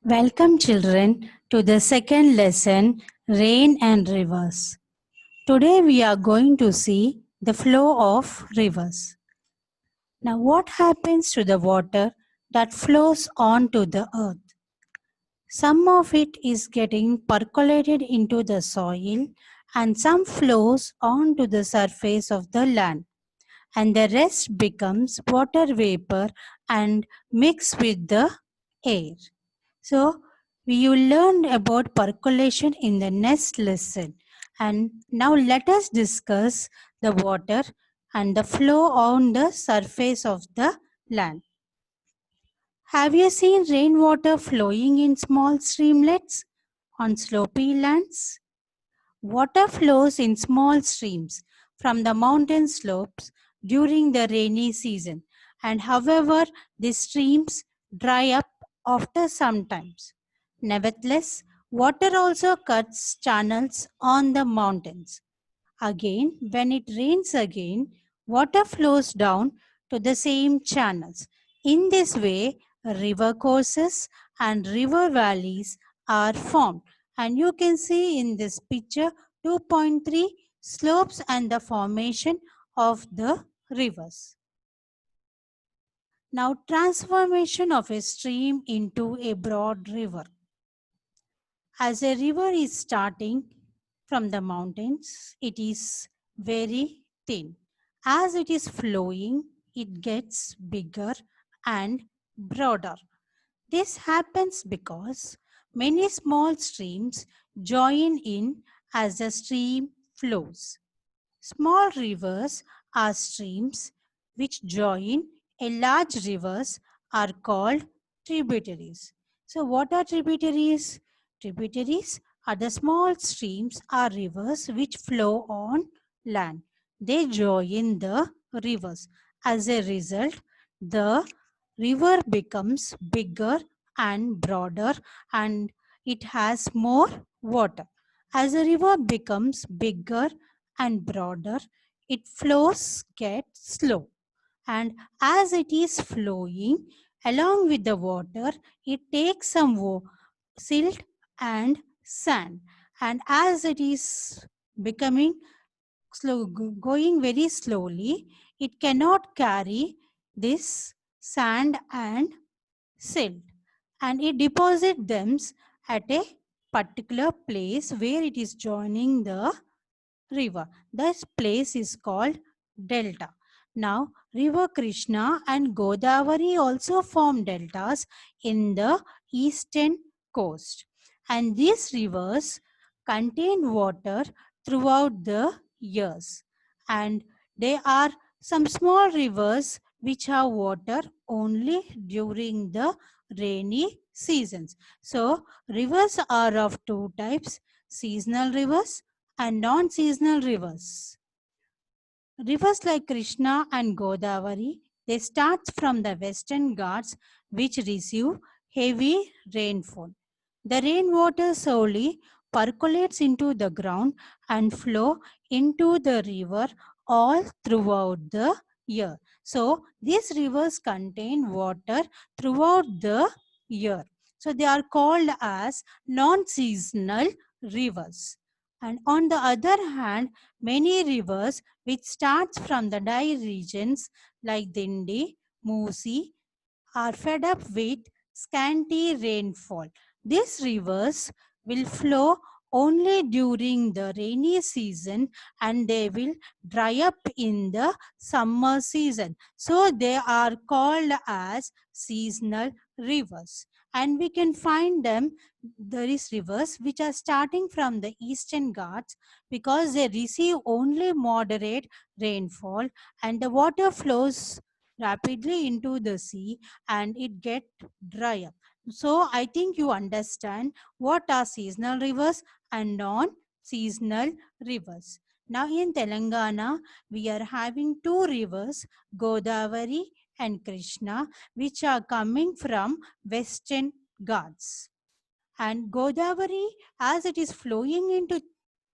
Welcome children to the second lesson, Rain and Rivers. Today we are going to see the flow of rivers. Now what happens to the water that flows onto the earth? Some of it is getting percolated into the soil and some flows onto the surface of the land, and the rest becomes water vapor and mix with the air. So, we will learn about percolation in the next lesson. And now let us discuss the water and the flow on the surface of the land. Have you seen rainwater flowing in small streamlets on slopy lands? Water flows in small streams from the mountain slopes during the rainy season, and however, these streams dry up after some time. Nevertheless, water also cuts channels on the mountains. Again, when it rains again, water flows down to the same channels. In this way, river courses and river valleys are formed. And you can see in this picture 2.3 slopes and the formation of the rivers. Now, transformation of a stream into a broad river. As a river is starting from the mountains, it is very thin. As it is flowing, it gets bigger and broader. This happens because many small streams join in as the stream flows. Small rivers are streams which join a large rivers are called tributaries. So what are tributaries? Tributaries are the small streams or rivers which flow on land. They join the rivers. As a result, the river becomes bigger and broader and it has more water. As a river becomes bigger and broader, its flows get slow. And as it is flowing along with the water, it takes some silt and sand. And as it is becoming going very slowly, it cannot carry this sand and silt, and it deposits them at a particular place where it is joining the river. This place is called delta. Now, river Krishna and Godavari also form deltas in the eastern coast. And these rivers contain water throughout the years. And there are some small rivers which have water only during the rainy seasons. So, rivers are of two types, seasonal rivers and non-seasonal rivers. Rivers like Krishna and Godavari, they start from the western Ghats which receive heavy rainfall. The rainwater slowly percolates into the ground and flow into the river all throughout the year. So these rivers contain water throughout the year. So they are called as non-seasonal rivers. And on the other hand, many rivers which starts from the dry regions like Dindi, Musi are fed up with scanty rainfall. These rivers will flow only during the rainy season and they will dry up in the summer season. So they are called as seasonal rivers. And we can find them, there is rivers which are starting from the eastern Ghats because they receive only moderate rainfall and the water flows rapidly into the sea and it get dry up. So I think you understand what are seasonal rivers and non-seasonal rivers. Now in Telangana, we are having two rivers, Godavari and Krishna, which are coming from Western Ghats. And Godavari, as it is flowing into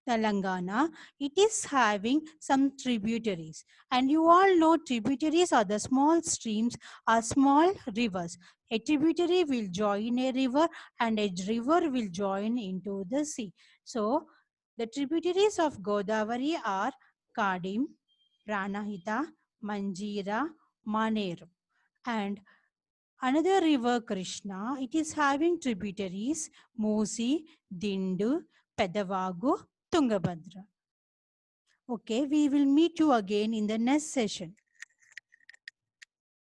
Telangana, it is having some tributaries. And you all know tributaries are the small streams or small rivers. A tributary will join a river and a river will join into the sea. So, the tributaries of Godavari are Kadim, Pranahita, Manjira, Maneru. And another river Krishna, it is having tributaries Musi, Dindu, Pedavagu, Tungabhadra. Okay, we will meet you again in the next session.